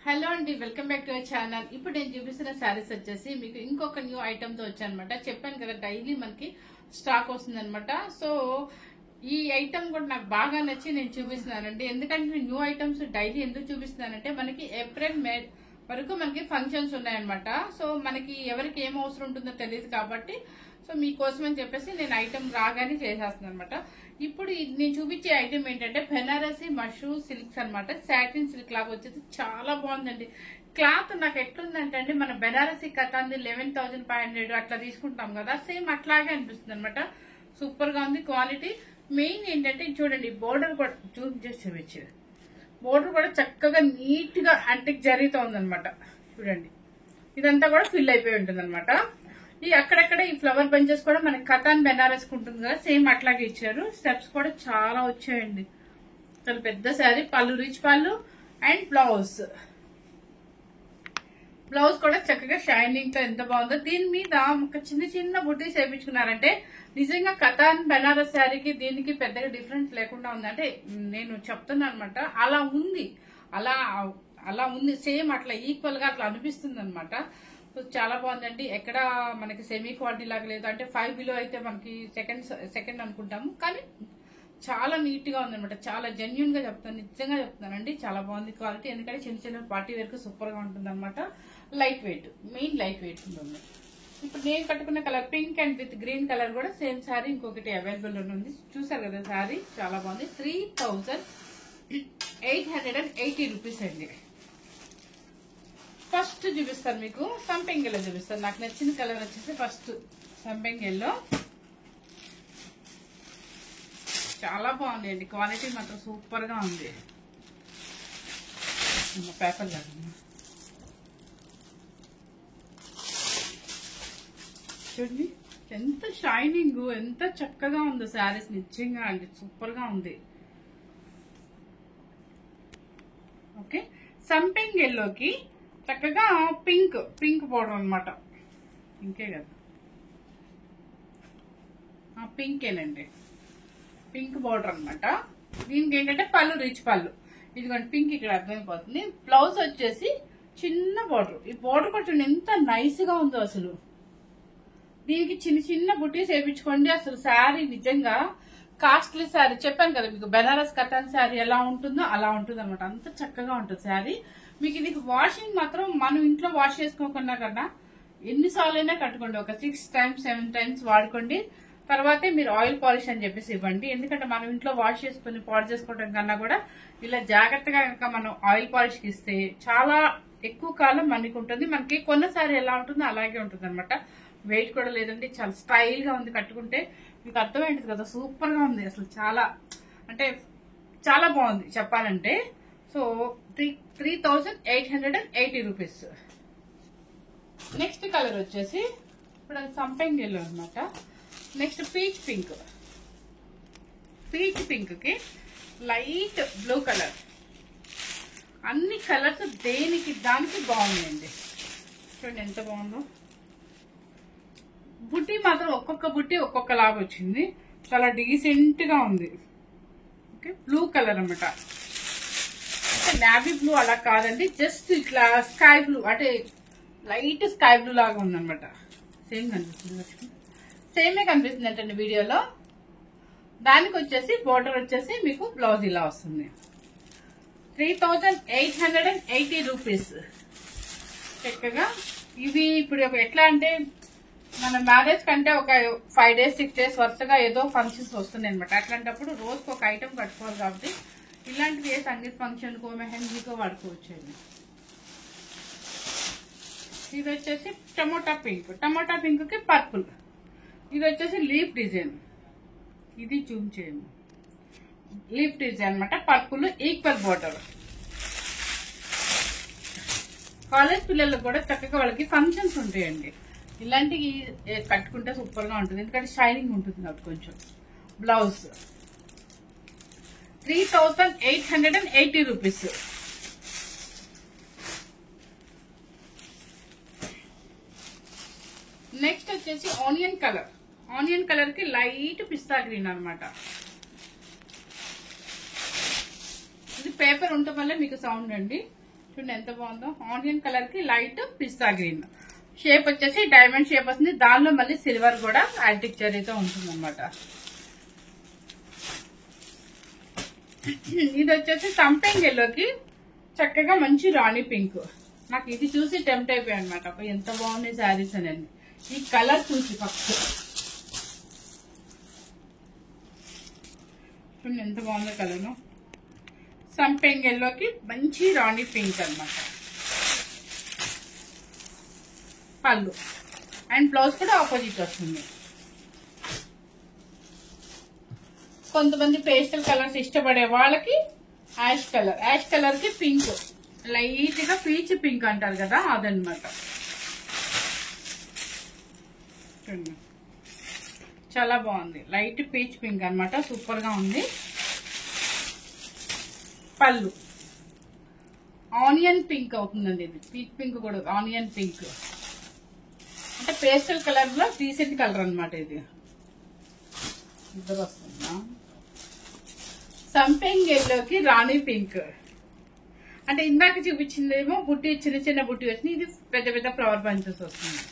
Hello అండి, welcome back to our channel. ఇప్పుడు నేను చూపిస్తున్న శారీస్ వచ్చేసి మీకు ఇంకొక న్యూ ఐటమ్ తో వచ్చానమాట. చెప్పాను కదా డైలీ మనకి స్టాక్ వస్తుంది అనమాట. సో ఈ ఐటమ్ కూడా నాకు బాగా నచ్చి నేను చూపిస్తున్నానండి. ఎందుకంటే న్యూ ఐటమ్స్ డైలీ ఎందుకు చూపిస్తున్నానంటే మనకి ఏప్రిల్ మే వరకు మనకి ఫంక్షన్స్ ఉన్నాయన్నమాట. సో మనకి ఎవరికి ఏం అవసరం ఉంటుందో తెలియదు కాబట్టి సో మీకోసం అని చెప్పేసి నేను ఐటమ్ రాగానే చేసేస్తున్నాను అనమాట. ఇప్పుడు నేను చూపించే ఐటమ్ ఏంటంటే బెనారసి మష్రూ సిల్క్స్ అనమాట. సాటిన్ సిల్క్ లాగా వచ్చేసి చాలా బాగుందండి. క్లాత్ నాకు ఎట్లుందంటే అండి, మన బెనారసి కథాంది 11,500 అట్లా తీసుకుంటాం కదా, సేమ్ అట్లాగే అనిపిస్తుంది అనమాట. సూపర్ గా ఉంది క్వాలిటీ. మెయిన్ ఏంటంటే చూడండి, బోర్డర్ కూడా జూమ్ చేసి చూపించారు. బోర్డర్ కూడా చక్కగా నీట్ గా అంటికి జరుగుతూ ఉందన్నమాట. చూడండి, ఇదంతా కూడా ఫిల్ అయిపోయి ఉంటుంది అనమాట. ఈ అక్కడక్కడ ఈ ఫ్లవర్ బంచెస్ కూడా మనకి కథాన్ బెనారస్ ఉంటుంది కదా, సేమ్ అట్లాగే ఇచ్చారు. స్టెప్స్ కూడా చాలా వచ్చాయండి. చాలా పెద్ద శారీ, పళ్ళు రిచ్ పళ్ళు అండ్ బ్లౌజ్ కూడా చక్కగా షైనింగ్ తో ఎంత బాగుందో. దీని మీద ఒక చిన్న చిన్న బుటీస్ వేయించుకున్నారంటే నిజంగా కథాన్ బెనారస్ శారీకి దీనికి పెద్దగా డిఫరెన్స్ లేకుండా ఉంది. అంటే నేను చెప్తున్నాను అనమాట, అలా ఉంది, అలా ఉంది, సేమ్ అట్లా ఈక్వల్ గా అట్లా అనిపిస్తుంది అనమాట. సో చాలా బాగుందండి. ఎక్కడ మనకి సెమీ క్వాలిటీ లాగా లేదు. అంటే 5 బిలో అయితే మనకి సెకండ్ అనుకుంటాము, కానీ చాలా నీట్ గా ఉందన్నమాట. చాలా జెన్యున్ గా చెప్తాను, నిజంగా చెప్తానండి. చాలా బాగుంది క్వాలిటీ. ఎందుకంటే చిన్న చిన్న పార్టీ వరకు సూపర్ గా ఉంటుంది అనమాట. Light weight, main light weight ఉంటుంది. ఇప్పుడు నేను కట్టుకున్న colour pink and with green colour కూడా సేమ్ శారీ ఇంకొకటి అవైలబుల్ ఉంది. చూసారు కదా, శారీ చాలా బాగుంది. 3,880 రూపీస్ అండి. ఫస్ట్ చూపిస్తాను మీకు సంపెంగ్ ఎల్లో చూపిస్తాను. నాకు నచ్చిన కలర్ వచ్చేసి ఫస్ట్ సంపెంగ్ ఎల్లో. చాలా బాగుంది అండి, క్వాలిటీ మాత్రం సూపర్ గా ఉంది. పేపర్ లాగా చూడండి, ఎంత షైనింగ్, ఎంత చక్కగా ఉందో శారీస్. నిజంగా అండి సూపర్ గా ఉంది. ఓకే, సంపెంగ్ ఎల్లోకి చక్కగా పింక్ బోర్డర్ అనమాట. పింకే కదా, పింకేనండి, పింక్ బోర్డర్ అనమాట. దీనికి ఏంటంటే పళ్ళు రిచ్ పళ్ళు. ఇదిగోండి పింక్ ఇక్కడ అర్థమైపోతుంది. బ్లౌజ్ వచ్చేసి చిన్న బోర్డర్. ఈ బోర్డర్ కొంచెం ఎంత నైస్ గా ఉందో అసలు. దీనికి చిన్న చిన్న బుటీస్ వేయించుకోండి. అసలు శారీ నిజంగా కాస్ట్లీ శారీ. చెప్పాను కదా మీకు, బెనారస్ కథాన్ శారీ ఎలా ఉంటుందో అలా ఉంటుంది అనమాట. అంత చక్కగా ఉంటుంది శారీ. మీకు ఇది వాషింగ్ మాత్రం మనం ఇంట్లో వాష్ చేసుకోకుండా కన్నా ఎన్నిసార్లు అయినా కట్టుకోండి. ఒక 6 times 7 times వాడుకోండి. తర్వాతే మీరు ఆయిల్ పాలిష్ అని చెప్పేసి ఇవ్వండి. ఎందుకంటే మనం ఇంట్లో వాష్ చేసుకుని పాలిష్ చేసుకోవడం కన్నా కూడా ఇలా జాగ్రత్తగా కనుక మనం ఆయిల్ పాలిష్ ఇస్తే చాలా ఎక్కువ కాలం మనకి ఉంటుంది. మనకి కొన్నసారి ఎలా ఉంటుందో అలాగే ఉంటుంది అనమాట. వెయిట్ కూడా లేదండి, చాలా స్టైల్ గా ఉంది. కట్టుకుంటే మీకు అర్థమైంది కదా, సూపర్ గా ఉంది అసలు. చాలా అంటే చాలా బాగుంది చెప్పాలంటే. So 3,880 rupees. నెక్స్ట్ కలర్ వచ్చేసి ఇప్పుడు అది సంపెంగ్ ఎల్లో అనమాట. నెక్స్ట్ పీచ్ పింక్ కి లైట్ బ్లూ కలర్. అన్ని కలర్స్ దేనికి దానికి బాగుందండి. చూడండి ఎంత బాగుందో. బుట్టి మాత్రం ఒక్కొక్క బుట్టి ఒక్కొక్క లాగా వచ్చింది. చాలా డీసెంట్ గా ఉంది. ఓకే, బ్లూ కలర్ అనమాట. నావీ బ్లూ అలా కాదండి, జస్ట్ ఇట్లా స్కై బ్లూ, అంటే లైట్ స్కై బ్లూ లాగా ఉందన్నమాట. సేమ్ కనిపిస్తుంది, సేమే కనిపిస్తుంది అంటే వీడియోలో. దానికి వచ్చేసి బోర్డర్ వచ్చేసి మీకు బ్లౌజ్ ఇలా వస్తుంది. 3,880 రూపీస్. చక్కగా ఇవి ఇప్పుడు ఎట్లా అంటే మన మ్యారేజ్ కంటే ఒక 5 days 6 days వరుసగా ఏదో ఫంక్షన్స్ వస్తున్నాయి అనమాట. అట్లాంటప్పుడు రోజుకు ఒక ఐటమ్ కట్టుకోవాలి కాబట్టి ఇలాంటివి ఏ సంగీత ఫంక్షన్ కో మెహందీకో వాడుకోవచ్చు అండి. ఇది వచ్చేసి టమోటా పింక్ కి పర్పుల్. ఇది వచ్చేసి లీఫ్ డిజైన్. ఇది జూమ్ చేయండి, లీఫ్ డిజైన్ అనమాట. Purple equal border. కాలేజ్ పిల్లలకు కూడా చక్కగా వాళ్ళకి ఫంక్షన్స్ ఉంటాయండి, ఇలాంటివి కట్టుకుంటే సూపర్ గా ఉంటుంది. ఎందుకంటే షైనింగ్ ఉంటుంది కాబట్టి. కొంచెం బ్లౌజ్ 3,880 రూపీస్. నెక్స్ట్ వచ్చేసి ఆనియన్ కలర్ కి లైట్ పిస్తా గ్రీన్ అనమాట. ఇది పేపర్ ఉండటం వల్ల మీకు సౌండ్ అండి. చూడండి ఎంత బాగుందో. ఆనియన్ కలర్ కి లైట్ పిస్తా గ్రీన్. షేప్ వచ్చేసి డైమండ్ షేప్ వస్తుంది. దానిలో మళ్ళీ సిల్వర్ కూడా యాంటిక్ జరీతో ఉంటుంది అనమాట. ఇది వచ్చేసి సంపెంగ్ ఎల్లోకి చక్కగా మంచి రాణి పింక్. నాకు ఇది చూసి టెంప్ట్ అయిపోయాయి అనమాట. ఎంత బాగున్నాయి శారీస్ అనేది ఈ కలర్ చూసి ఫస్ట్. చూడండి ఎంత బాగుందో కలర్. సంపెంగ్ ఎల్లోకి మంచి రాణి పింక్ అనమాట. పళ్ళు అండ్ బ్లౌజ్ కూడా ఆపోజిట్ వస్తుంది. కొంతమంది పేస్టల్ కలర్స్ ఇష్టపడే వాళ్ళకి యాష్ కలర్ కి పింక్, లైట్ గా పీచ్ పింక్ అంటారు కదా అదనమాట. చాలా బాగుంది. లైట్ పీచ్ పింక్ అనమాట. సూపర్ గా ఉంది. పళ్ళు ఆనియన్ పింక్ అవుతుందండి. ఇది పీచ్ పింక్ కూడా ఆనియన్ పింక్ అంటే పేస్టల్ కలర్ లో డీసెంట్ కలర్ అనమాట. ఇది ఇద్దరు వస్తుందా. సంపెంగ్ ఎల్లోకి రాణి పింక్ అంటే ఇందాక చూపించిందేమో బుట్టి చిన్న చిన్న బుట్టి వచ్చింది. ఇది పెద్ద పెద్ద ఫ్లవర్ బంచెస్ వస్తుంది.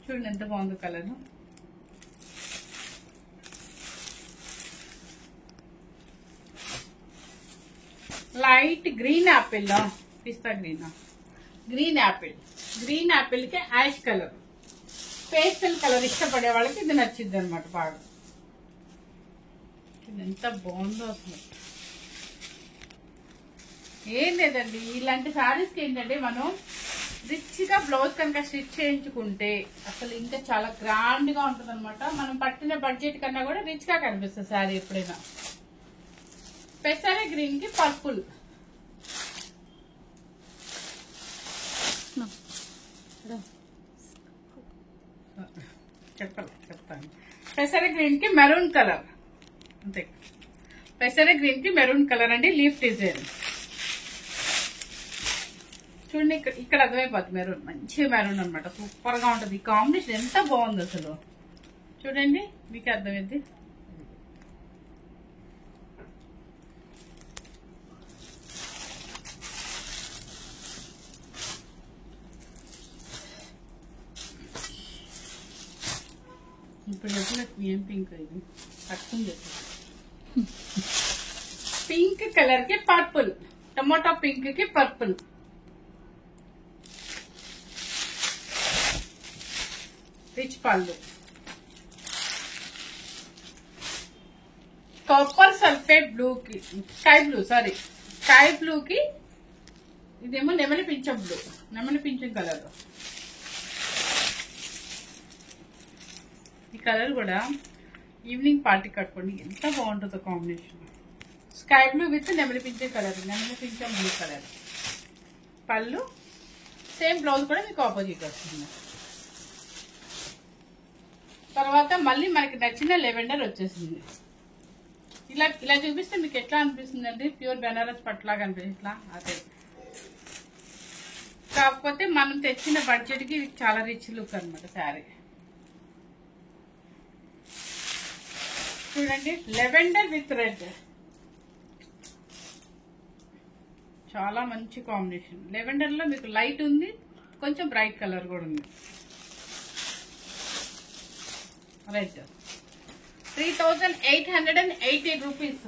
చూడండి ఎంత బాగుంది కలర్. లైట్ గ్రీన్ యాపిల్, పిస్తా గ్రీన్ యాపిల్ కి యాష్ కలర్. పేస్టల్ కలర్ ఇష్టపడే వాళ్ళకి ఇది నచ్చింది అనమాట బాగా. ఎంత బాగుందో అసలు. ఏం లేదండి ఇలాంటి శారీస్ కి ఏంటంటే మనం రిచ్ గా బ్లౌజ్ కనుక స్టిచ్ చేయించుకుంటే అసలు ఇంకా చాలా గ్రాండ్ గా ఉంటుంది అనమాట. మనం పట్టిన బడ్జెట్ కన్నా కూడా రిచ్ గా కనిపిస్తుంది శారీ ఎప్పుడైనా. పెసర గ్రీన్ కి పర్పుల్. చెప్తాను. పెసర గ్రీన్ కి మెరూన్ కలర్. అంతే, పెసర గ్రీన్ కి మెరూన్ కలర్ అండి. లీఫ్ డిజైన్ చూడండి. ఇక్కడ అర్థమైపోతుంది మెరూన్. మంచి మెరూన్ అనమాట. సూపర్ గా ఉంటుంది. ఈ కాంబినేషన్ ఎంత బాగుంది అసలు. చూడండి మీకు అర్థమైంది. ఇప్పుడు చెప్పినట్టు ఏం పింక్ ఇది పట్టుకుని చెప్పి. పింక్ కలర్ కి పర్పుల్. టమాటో పింక్ కి పర్పుల్. రిచ్ పళ్ళు. కాపర్ సల్ఫేట్ బ్లూ కి స్కై బ్లూ కి ఇదేమో నెమలి పింఛం కలర్. ఈ కలర్ కూడా ఈవినింగ్ పార్టీ కట్టుకోండి ఎంత బాగుంటుందో కాంబినేషన్. స్కై బ్లూ విత్ నెమలి పింఛం బ్లూ కలర్. పళ్ళు సేమ్ బ్లౌజ్ కూడా మీకు ఆపోజిట్ వస్తుంది. తర్వాత మళ్ళీ మనకి నచ్చిన లెవెండర్ వచ్చేసింది. ఇలా చూపిస్తే మీకు ఎట్లా అనిపిస్తుంది అంటే ప్యూర్ బెనారస్ పట్టులాగా అనిపిస్తుంది. ఇట్లా అదే కాకపోతే మనం తెచ్చిన బడ్జెట్ కి చాలా రిచ్ లుక్ అనమాట శారీ. చూడండి లెవెండర్ విత్ రెడ్ చాలా మంచి కాంబినేషన్. లెవెండర్ లో మీకు లైట్ ఉంది, కొంచెం బ్రైట్ కలర్ కూడా ఉంది. Red 3880 rupees.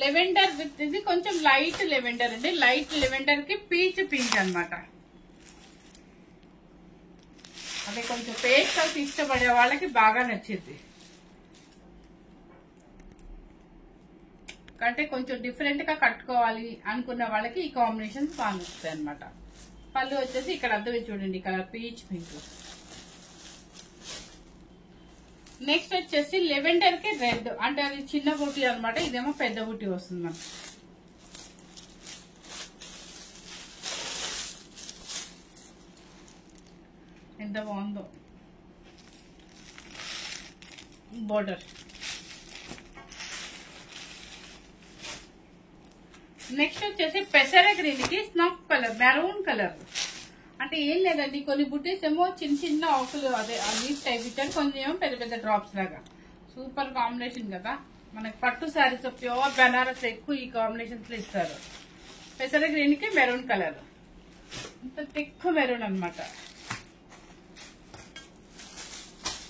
లెవెండర్ విత్ ఇది కొంచెం లైట్ లెవెండర్ అండి. లైట్ లెవెండర్ కి పీచ్ పింక్ అనమాట. అదే కొంచెం పేస్టల్స్ ఇష్టపడే వాళ్ళకి బాగా నచ్చింది. అంటే కొంచెం డిఫరెంట్ గా కట్టుకోవాలి అనుకున్న వాళ్ళకి ఈ కాంబినేషన్స్ బాగా నచ్చుతాయి అనమాట. పళ్ళు వచ్చేసి ఇక్కడ అర్థమే చూడండి కలర్ పీచ్ పింక్. నెక్స్ట్ వచ్చేసి లెవెండర్ కి రెడ్ అంటే అది చిన్న బూటీ అనమాట. ఇదేమో పెద్ద బూటీ వస్తుంది మనకి. ఎంత బాగుందో బోర్డర్. నెక్స్ట్ వచ్చేసి పెసర గ్రీన్ కి స్నఫ్ కలర్ మెరూన్ కలర్. అంటే ఏం లేదండి కొన్ని బుట్టీస్ ఏమో చిన్న చిన్న ఆకులు అదే లీఫ్ టైప్ ఇచ్చారు, కొంచెం ఏమో పెద్ద పెద్ద డ్రాప్స్ లాగా. సూపర్ కాంబినేషన్ కదా. మనకి పట్టు శారీస్ ప్యూర్ బెనారస్ ఎక్కువ ఈ కాంబినేషన్స్ లో ఇస్తారు. పెసర గ్రీన్ కి మెరూన్ కలర్, ఇంత తిక్కు మెరూన్ అనమాట.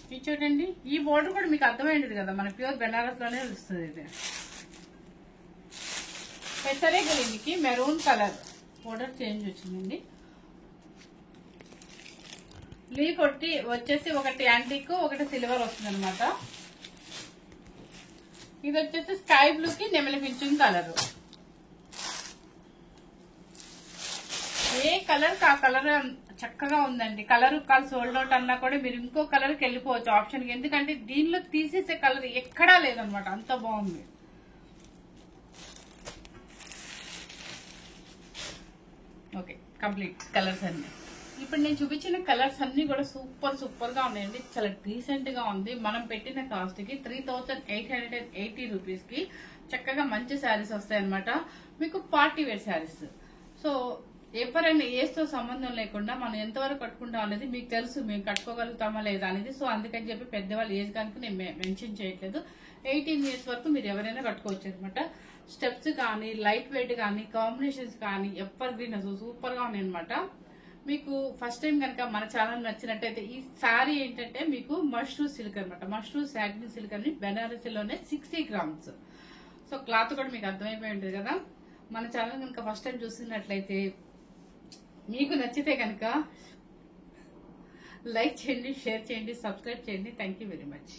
ఇది చూడండి, ఈ బోర్డర్ కూడా మీకు అర్థమైంది కదా, మన ప్యూర్ బెనారస్ లోనే వస్తుంది. ఇది పెసర గ్రీన్ కి మెరూన్ కలర్ బోర్డర్ చేంజ్ వచ్చిందండి. లీఫ్ వచ్చేసి ఒకటి యాంటిక్ ఒకటి సిల్వర్ వస్తుంది అనమాట. ఇది వచ్చేసి స్కై బ్లూ కి నెమలి పింఛన్ కలర్. ఏ కలర్ కి ఆ కలర్ చక్కగా ఉందండి. కలర్ సోల్డ్ అవుట్ అన్నా కూడా మీరు ఇంకో కలర్ కి వెళ్ళిపోవచ్చు ఆప్షన్ కి, ఎందుకంటే దీనిలో తీసేసే కలర్ ఎక్కడా లేదనమాట, అంత బాగుంది. ఓకే, కంప్లీట్ కలర్స్ అన్ని. ఇప్పుడు నేను చూపించిన కలర్స్ అన్ని కూడా సూపర్ గా ఉన్నాయండి. చాలా డీసెంట్ గా ఉంది. మనం పెట్టిన కాస్ట్ కి 3880 రూపీస్ కి చక్కగా మంచి శారీస్ వస్తాయి అనమాట. మీకు పార్టీ వేర్ శారీస్. సో ఎవరైనా ఏజ్ తో సంబంధం లేకుండా మనం ఎంతవరకు కట్టుకుంటాం అనేది మీకు తెలుసు, మేము కట్టుకోగలుగుతామా లేదా అనేది. సో అందుకని చెప్పి పెద్దవాళ్ళు ఏజ్ కనుక నేను మెన్షన్ చేయట్లేదు. 18 ఇయర్స్ వరకు మీరు ఎవరైనా కట్టుకోవచ్చు అనమాట. స్టెప్స్ కానీ లైట్ వెయిట్ కానీ కాంబినేషన్స్ కానీ ఎవర్ గ్రీన్ సూపర్ గా ఉన్నాయి అనమాట. మీకు ఫస్ట్ టైం కనుక మన ఛానల్ నచ్చినట్టయితే ఈ శారీ ఏంటంటే మీకు మష్రూ సిల్క్ అనమాట. మష్రూ సాటిన్ సిల్క్ అని బెనారసీలోనే 60 గ్రామ్స్. సో క్లాత్ కూడా మీకు అర్థమైపోయి ఉంటుంది కదా. మన ఛానల్ కనుక ఫస్ట్ టైం చూసినట్లయితే మీకు నచ్చితే కనుక లైక్ చేయండి, షేర్ చేయండి, సబ్స్క్రైబ్ చేయండి. Thank you very much.